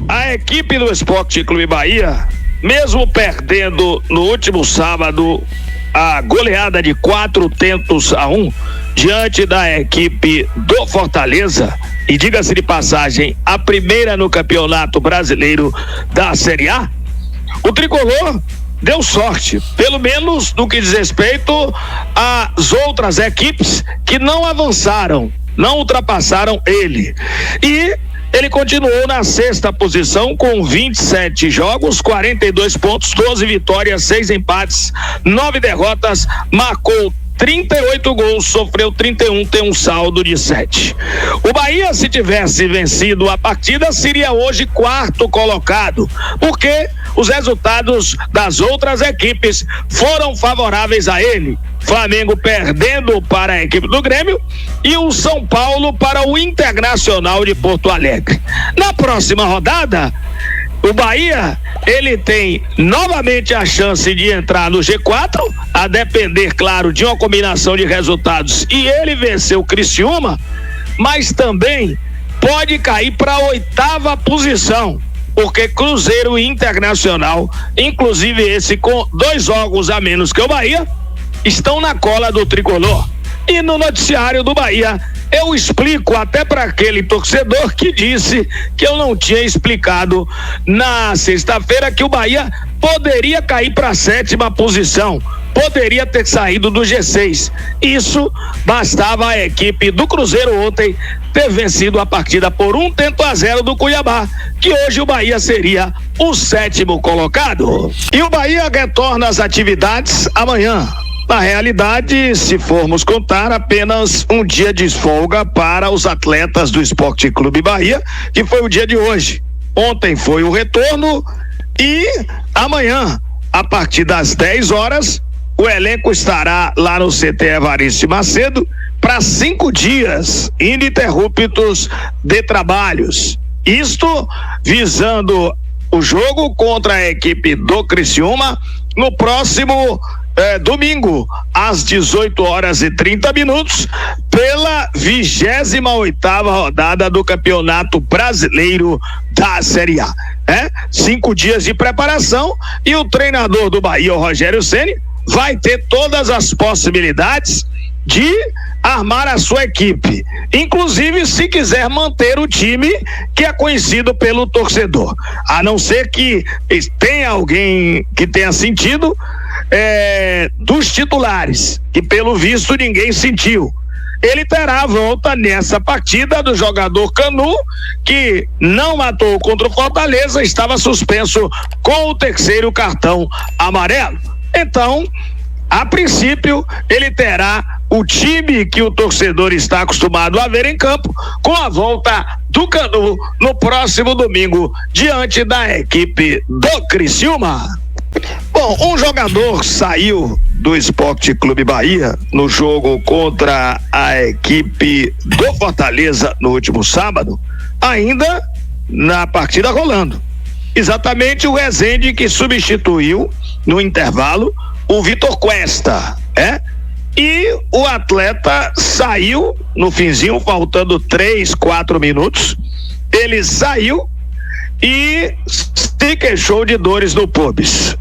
A equipe do Esporte Clube Bahia, mesmo perdendo no último sábado a goleada de 4-1 diante da equipe do Fortaleza, e diga-se de passagem, a primeira no Campeonato Brasileiro da Série A, o tricolor deu sorte, pelo menos no que diz respeito às outras equipes que não avançaram, não ultrapassaram ele. E ele continuou na 6ª posição com 27 jogos, 42 pontos, 12 vitórias, 6 empates, 9 derrotas, marcou 38 gols, sofreu 31, tem um saldo de 7. O Bahia, se tivesse vencido a partida, seria hoje 4º colocado, porque os resultados das outras equipes foram favoráveis a ele. Flamengo perdendo para a equipe do Grêmio e o São Paulo para o Internacional de Porto Alegre. Na próxima rodada, o Bahia, ele tem novamente a chance de entrar no G4, a depender, claro, de uma combinação de resultados, e ele venceu o Criciúma, mas também pode cair para a 8ª posição, porque Cruzeiro e Internacional, inclusive esse com 2 jogos a menos que o Bahia, estão na cola do tricolor. E no noticiário do Bahia, eu explico até para aquele torcedor que disse que eu não tinha explicado na sexta-feira que o Bahia poderia cair para a 7ª posição, poderia ter saído do G6. Isso bastava a equipe do Cruzeiro ontem ter vencido a partida por 1-0 do Cuiabá, que hoje o Bahia seria o 7º colocado. E o Bahia retorna às atividades amanhã. Na realidade, se formos contar, apenas um dia de folga para os atletas do Esporte Clube Bahia, que foi o dia de hoje. Ontem foi o retorno e amanhã, a partir das 10 horas, o elenco estará lá no CT Evaristo Macedo para 5 dias ininterruptos de trabalhos. Isto visando o jogo contra a equipe do Criciúma no próximo domingo, às 18h30, pela 28ª rodada do Campeonato Brasileiro da Série A. 5 dias de preparação e o treinador do Bahia, o Rogério Ceni, vai ter todas as possibilidades de armar a sua equipe, inclusive se quiser manter o time que é conhecido pelo torcedor, a não ser que tenha alguém que tenha sentido dos titulares, que pelo visto ninguém sentiu. Ele terá a volta nessa partida do jogador Canu, que não atuou contra o Fortaleza, estava suspenso com o 3º cartão amarelo. Então, a princípio, ele terá o time que o torcedor está acostumado a ver em campo, com a volta do Canu no próximo domingo, diante da equipe do Criciúma. Bom, um jogador saiu do Esporte Clube Bahia no jogo contra a equipe do Fortaleza no último sábado, ainda na partida rolando. Exatamente o Rezende, que substituiu no intervalo o Vitor Cuesta, e o atleta saiu no finzinho, faltando 3-4 minutos. Ele saiu e se queixou de dores no pubis.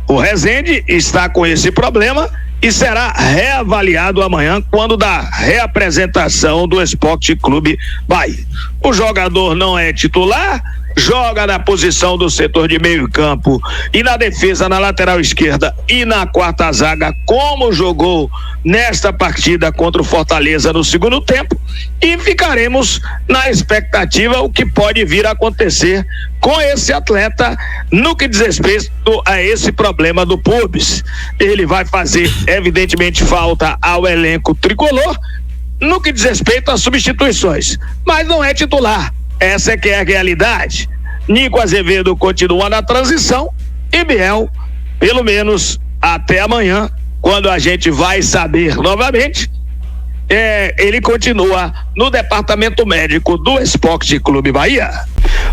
O Rezende está com esse problema e será reavaliado amanhã, quando da reapresentação do Esporte Clube Bahia. O jogador não é titular, joga na posição do setor de meio campo e na defesa, na lateral esquerda e na 4ª zaga, como jogou nesta partida contra o Fortaleza no segundo tempo, e ficaremos na expectativa o que pode vir a acontecer com esse atleta no que diz respeito a esse problema do pubis. Ele vai fazer evidentemente falta ao elenco tricolor no que diz respeito às substituições, mas não é titular. Essa é que é a realidade. Nico Azevedo continua na transição e Biel, pelo menos até amanhã, quando a gente vai saber novamente, ele continua no departamento médico do Esporte Clube Bahia.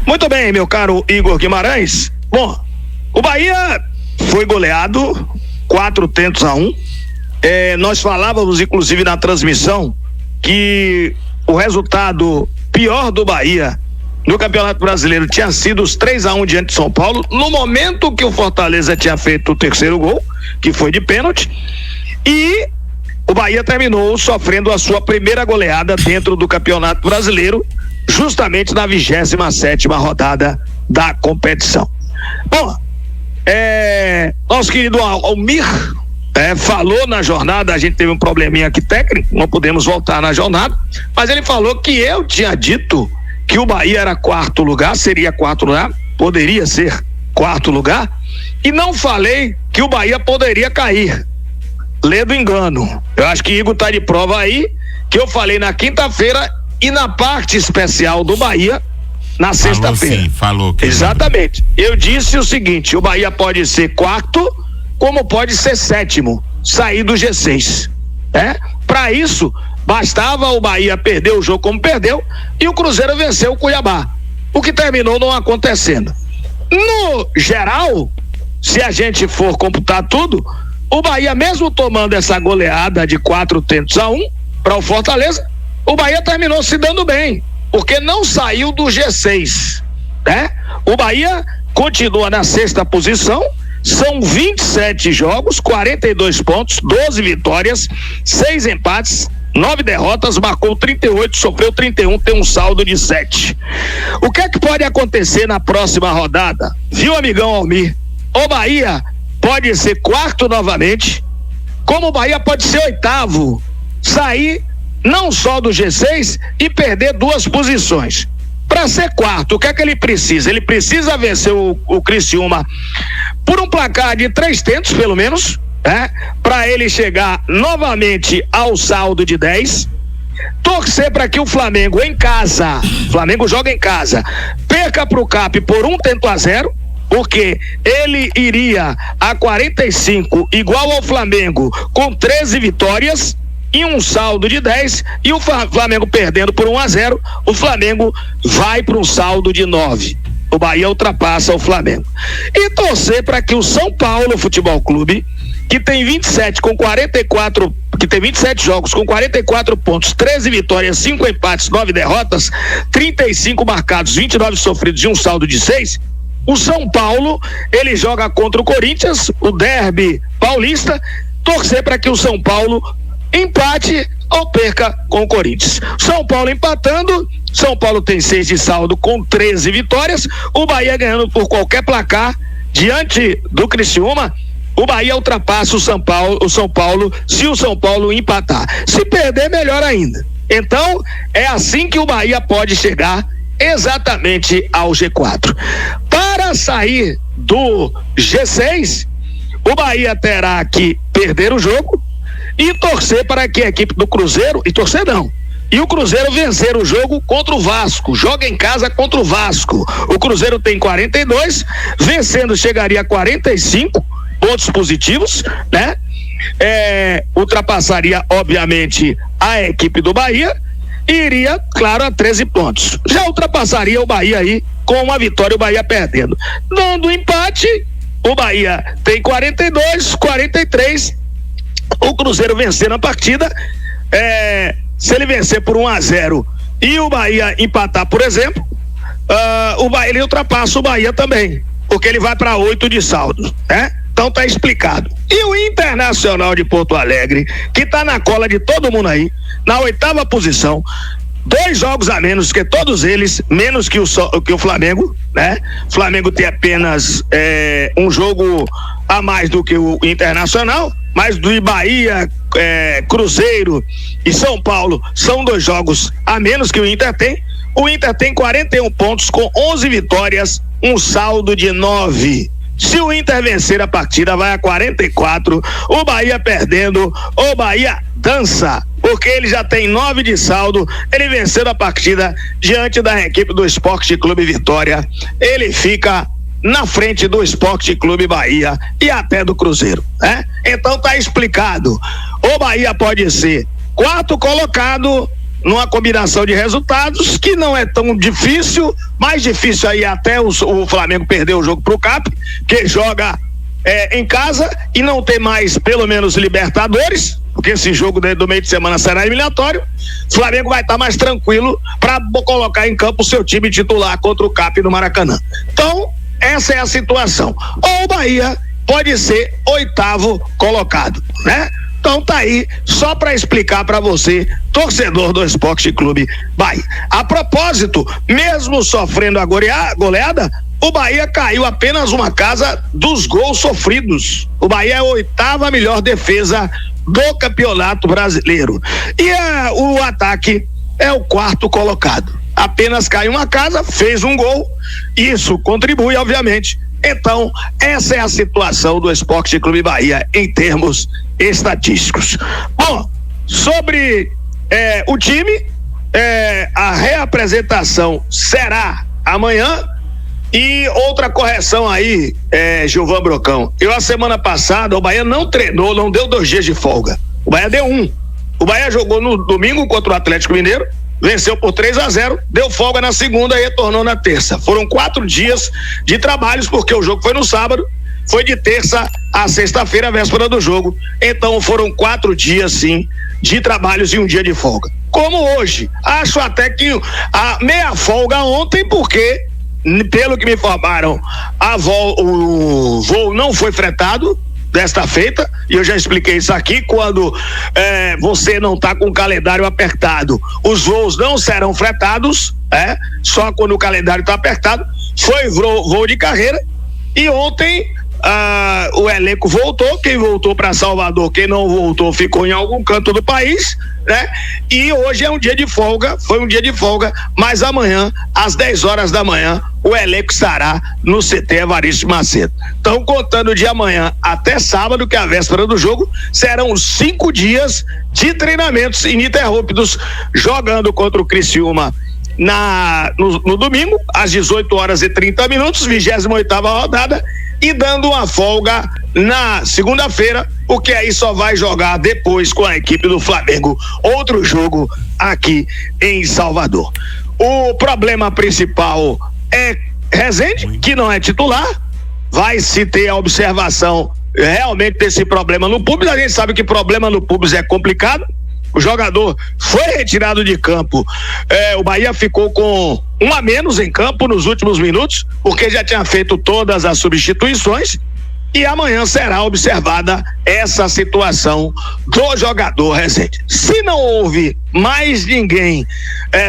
Muito bem, meu caro Igor Guimarães. Bom, o Bahia foi goleado 4-1. Nós falávamos, inclusive, na transmissão, que o resultado pior do Bahia no Campeonato Brasileiro tinha sido os 3-1 diante de São Paulo, no momento que o Fortaleza tinha feito o terceiro gol, que foi de pênalti, e o Bahia terminou sofrendo a sua primeira goleada dentro do Campeonato Brasileiro, justamente na 27ª rodada da competição. Bom, nosso querido Almir falou na jornada, a gente teve um probleminha aqui técnico, não podemos voltar na jornada, mas ele falou que eu tinha dito que o Bahia era quarto lugar, seria quarto lugar, poderia ser quarto lugar, e não falei que o Bahia poderia cair. Lê do engano. Eu acho que Igor tá de prova aí, que eu falei na quinta-feira e na parte especial do Bahia, na sexta-feira. Falou. Exatamente. Eu disse o seguinte: o Bahia pode ser quarto, como pode ser sétimo, sair do G6. Para isso, bastava o Bahia perder o jogo como perdeu e o Cruzeiro venceu o Cuiabá, o que terminou não acontecendo. No geral, se a gente for computar tudo, o Bahia, mesmo tomando essa goleada de 4-1 para o Fortaleza, o Bahia terminou se dando bem, porque não saiu do G6, O Bahia continua na sexta posição, são 27 jogos, 42 pontos, 12 vitórias, 6 empates, 9 derrotas, marcou 38, sofreu 31, tem um saldo de 7. O que é que pode acontecer na próxima rodada? Viu, amigão Almir? O Bahia pode ser quarto novamente, como o Bahia pode ser oitavo, sair não só do G6 e perder 2 posições. Para ser quarto, o que é que ele precisa? Ele precisa vencer o Criciúma por um placar de 3 tentos, pelo menos, para ele chegar novamente ao saldo de 10. Torcer para que o Flamengo Flamengo joga em casa, perca para o CAP por 1-0, porque ele iria a 45 igual ao Flamengo com 13 vitórias e um saldo de 10, e o Flamengo perdendo por 1-0, o Flamengo vai para um saldo de 9. O Bahia ultrapassa o Flamengo. E torcer para que o São Paulo Futebol Clube, que tem 27 jogos com 44 pontos, 13 vitórias, 5 empates, 9 derrotas, 35 marcados, 29 sofridos e um saldo de 6. O São Paulo, ele joga contra o Corinthians, o derby paulista, torcer para que o São Paulo empate ou perca com o Corinthians. São Paulo empatando, São Paulo tem 6 de saldo com 13 vitórias, o Bahia ganhando por qualquer placar diante do Criciúma, o Bahia ultrapassa o São Paulo se o São Paulo empatar. Se perder, melhor ainda. Então, é assim que o Bahia pode chegar exatamente ao G4. Para sair do G6, o Bahia terá que perder o jogo e torcer para que a equipe do Cruzeiro, e o Cruzeiro vencer o jogo contra o Vasco, joga em casa contra o Vasco. O Cruzeiro tem 42, vencendo chegaria a 45 pontos positivos, ultrapassaria obviamente a equipe do Bahia e iria, claro, a 13 pontos. Já ultrapassaria o Bahia aí com uma vitória, o Bahia perdendo. Dando empate, o Bahia tem 42, 43, o Cruzeiro vencendo a partida, se ele vencer por 1-0 e o Bahia empatar, por exemplo, o Bahia, ele ultrapassa o Bahia também, porque ele vai para 8 de saldo, Então tá explicado. E o Internacional de Porto Alegre, que tá na cola de todo mundo aí, na 8ª posição, 2 jogos a menos que todos eles, menos que o Flamengo, O Flamengo tem apenas um jogo a mais do que o Internacional, mas do Bahia, Cruzeiro e São Paulo são 2 jogos a menos que o Inter tem. O Inter tem 41 pontos com 11 vitórias, um saldo de 9. Se o Inter vencer a partida, vai a 44, o Bahia perdendo, o Bahia dança, porque ele já tem 9 de saldo, ele vencendo a partida diante da equipe do Sport Clube Vitória, ele fica na frente do Sport Clube Bahia e até do Cruzeiro, Então tá explicado, o Bahia pode ser 4º colocado, numa combinação de resultados que não é tão difícil, mais difícil aí até o Flamengo perder o jogo pro CAP, que joga em casa e não tem mais pelo menos Libertadores, porque esse jogo do meio de semana será eliminatório. O Flamengo vai estar mais tranquilo para colocar em campo o seu time titular contra o CAP no Maracanã. Então, essa é a situação. Ou o Bahia pode ser 8º colocado, né? Então tá aí, só para explicar para você, torcedor do Esporte Clube Bahia. A propósito, mesmo sofrendo a goleada, o Bahia caiu apenas uma casa dos gols sofridos. O Bahia é a 8ª melhor defesa do Campeonato Brasileiro. E o ataque é o 4º colocado. Apenas caiu uma casa, fez um gol. Isso contribui, obviamente. Então, essa é a situação do Esporte Clube Bahia em termos estatísticos. Bom, sobre o time, a reapresentação será amanhã. E outra correção aí, Gilvan Brocão. A semana passada, o Bahia não treinou, não deu 2 dias de folga. O Bahia deu 1. O Bahia jogou no domingo contra o Atlético Mineiro, venceu por 3-0, deu folga na segunda e retornou na terça. Foram 4 dias de trabalhos, porque o jogo foi no sábado, foi de terça a sexta-feira, véspera do jogo. Então foram 4 dias, sim, de trabalhos e 1 dia de folga. Como hoje. Acho até que a meia folga ontem, porque, pelo que me informaram, o voo não foi fretado desta feita, e eu já expliquei isso aqui. Quando você não está com o calendário apertado, os voos não serão fretados, só quando o calendário está apertado. Foi voo de carreira, e ontem o elenco voltou. Quem voltou para Salvador, quem não voltou ficou em algum canto do país, né? E hoje é um dia de folga, foi um dia de folga, mas amanhã, às 10 horas da manhã, o elenco estará no CT Evaristo Macedo. Então, contando de amanhã até sábado, que é a véspera do jogo, serão 5 dias de treinamentos ininterruptos, jogando contra o Criciúma no domingo, às 18h30, 28ª rodada, e dando uma folga na segunda-feira, porque aí só vai jogar depois com a equipe do Flamengo outro jogo aqui em Salvador. O problema principal é Rezende, que não é titular. Vai se ter a observação realmente desse problema no público. A gente sabe que problema no público é complicado. O jogador foi retirado de campo. O Bahia ficou com 1 a menos em campo nos últimos minutos, porque já tinha feito todas as substituições. E amanhã será observada essa situação do jogador Rezende. Se não houve mais ninguém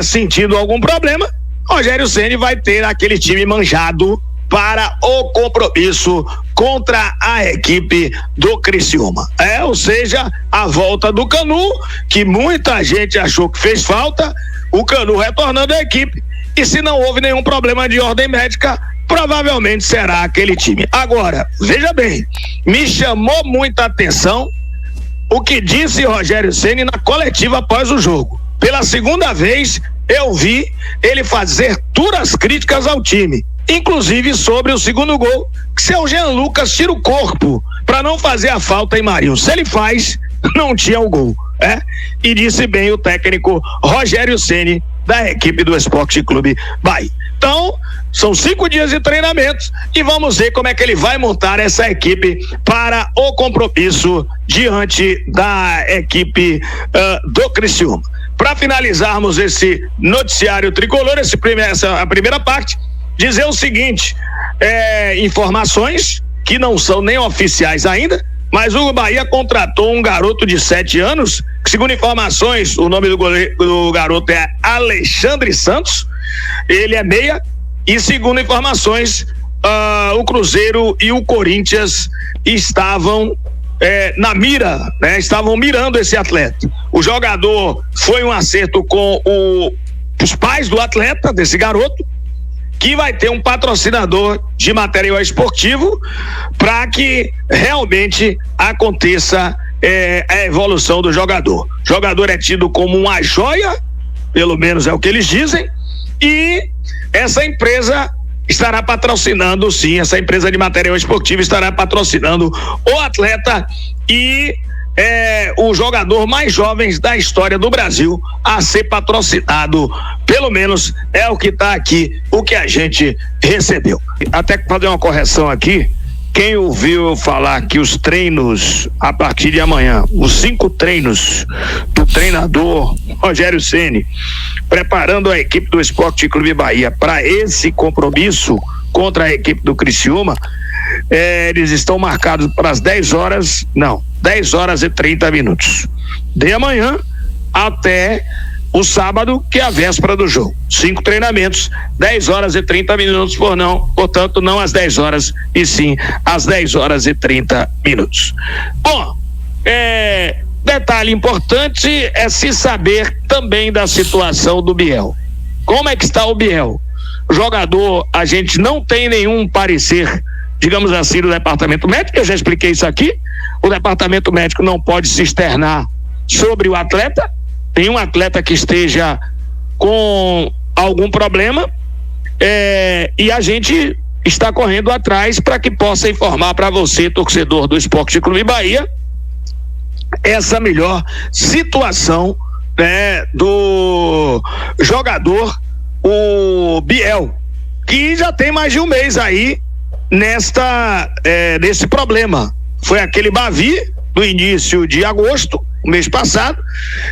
sentindo algum problema, Rogério Ceni vai ter aquele time manjado para o compromisso contra a equipe do Criciúma. Ou seja, a volta do Canu, que muita gente achou que fez falta, o Canu retornando à equipe, e se não houve nenhum problema de ordem médica, provavelmente será aquele time. Agora, veja bem, me chamou muita atenção o que disse Rogério Ceni na coletiva após o jogo. Pela segunda vez, eu vi ele fazer duras críticas ao time, inclusive sobre o segundo gol, que seu Jean Lucas tira o corpo para não fazer a falta em Marinho. Se ele faz, não tinha o gol, E disse bem o técnico Rogério Ceni da equipe do Esporte Clube Bahia. Então, são 5 dias de treinamentos e vamos ver como é que ele vai montar essa equipe para o compromisso diante da equipe do Criciúma. Para finalizarmos esse noticiário tricolor, a primeira parte, dizer o seguinte: informações que não são nem oficiais ainda, mas o Bahia contratou um garoto de 7 anos, que, segundo informações, o nome do garoto é Alexandre Santos. Ele é meia, e segundo informações, o Cruzeiro e o Corinthians estavam na mira, estavam mirando esse atleta. O jogador foi um acerto com os pais do atleta, desse garoto, que vai ter um patrocinador de material esportivo para que realmente aconteça a evolução do jogador. O jogador é tido como uma joia, pelo menos é o que eles dizem, e essa empresa estará patrocinando, sim, essa empresa de material esportivo estará patrocinando o atleta e o jogador mais jovem da história do Brasil a ser patrocinado, pelo menos é o que está aqui, o que a gente recebeu. Até fazer uma correção aqui, Quem ouviu eu falar que os treinos a partir de amanhã, os 5 treinos do treinador Rogério Ceni, preparando a equipe do Esporte Clube Bahia para esse compromisso contra a equipe do Criciúma, eles estão marcados para as 10 horas e 30 minutos. De amanhã até o sábado, que é a véspera do jogo. 5 treinamentos, 10 horas e 30 minutos, portanto, não às 10 horas, e sim às 10 horas e 30 minutos. Bom, detalhe importante é se saber também da situação do Biel. Como é que está o Biel? O jogador, a gente não tem nenhum parecer, digamos assim, do departamento médico, eu já expliquei isso aqui. O departamento médico não pode se externar sobre o atleta. Tem um atleta que esteja com algum problema, e a gente está correndo atrás para que possa informar para você, torcedor do Esporte Clube Bahia, essa melhor situação, né, do jogador, o Biel, que já tem mais de um mês aí nesse problema. Foi aquele Bavi do início de agosto, o mês passado,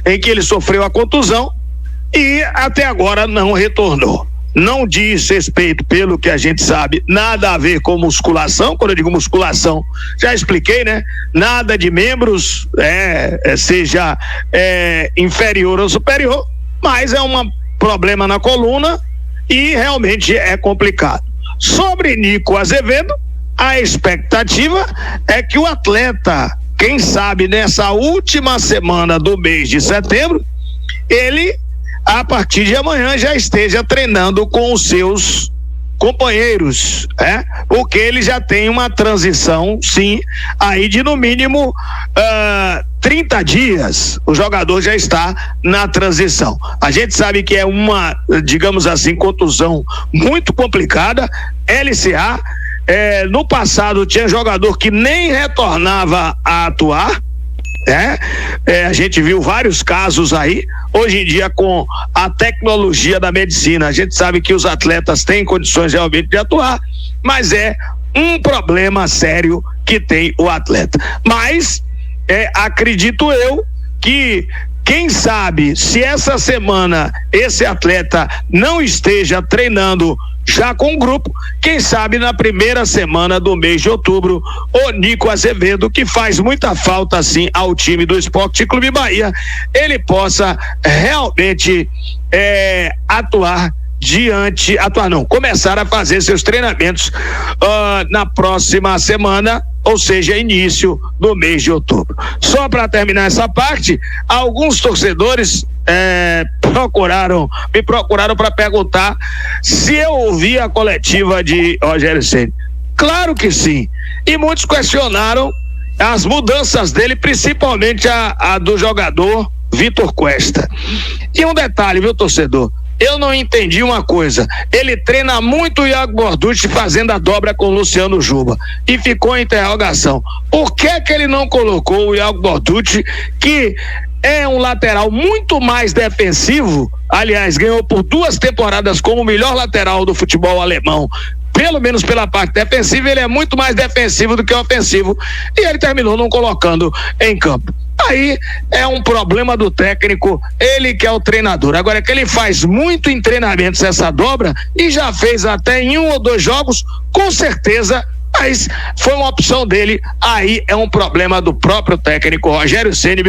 em que ele sofreu a contusão e até agora não retornou. Não diz respeito, pelo que a gente sabe, nada a ver com musculação. Quando eu digo musculação, já expliquei, né? Nada de membros, seja inferior ou superior, mas é um problema na coluna e realmente é complicado. Sobre Nico Azevedo, a expectativa é que o atleta, quem sabe nessa última semana do mês de setembro, ele, a partir de amanhã, já esteja treinando com os seus companheiros, porque ele já tem uma transição, sim, aí de no mínimo 30 dias, o jogador já está na transição. A gente sabe que é uma, digamos assim, contusão muito complicada, LCA. No passado tinha jogador que nem retornava a atuar, a gente viu vários casos aí. Hoje em dia, com a tecnologia da medicina, a gente sabe que os atletas têm condições realmente de atuar, mas é um problema sério que tem o atleta. Mas acredito eu que, quem sabe, se essa semana esse atleta não esteja treinando já com o grupo, quem sabe na primeira semana do mês de outubro, o Nico Azevedo, que faz muita falta assim ao time do Esporte Clube Bahia, ele possa realmente começar a fazer seus treinamentos na próxima semana, ou seja, início do mês de outubro. Só para terminar essa parte, alguns torcedores me procuraram para perguntar se eu ouvi a coletiva de Rogério Ceni. Claro que sim. E muitos questionaram as mudanças dele, principalmente a do jogador Vitor Cuesta. E um detalhe, viu, torcedor? Eu não entendi uma coisa. Ele treina muito o Iago Borducci fazendo a dobra com o Luciano Juba. E ficou em interrogação. Por que ele não colocou o Iago Borducci, que é um lateral muito mais defensivo? Aliás, ganhou por 2 temporadas como o melhor lateral do futebol alemão. Pelo menos pela parte defensiva, ele é muito mais defensivo do que ofensivo. E ele terminou não colocando em campo. Aí é um problema do técnico, ele que é o treinador. Agora é que ele faz muito em treinamentos essa dobra, e já fez até em 1 ou 2 jogos, com certeza, mas foi uma opção dele. Aí é um problema do próprio técnico Rogério Ceni.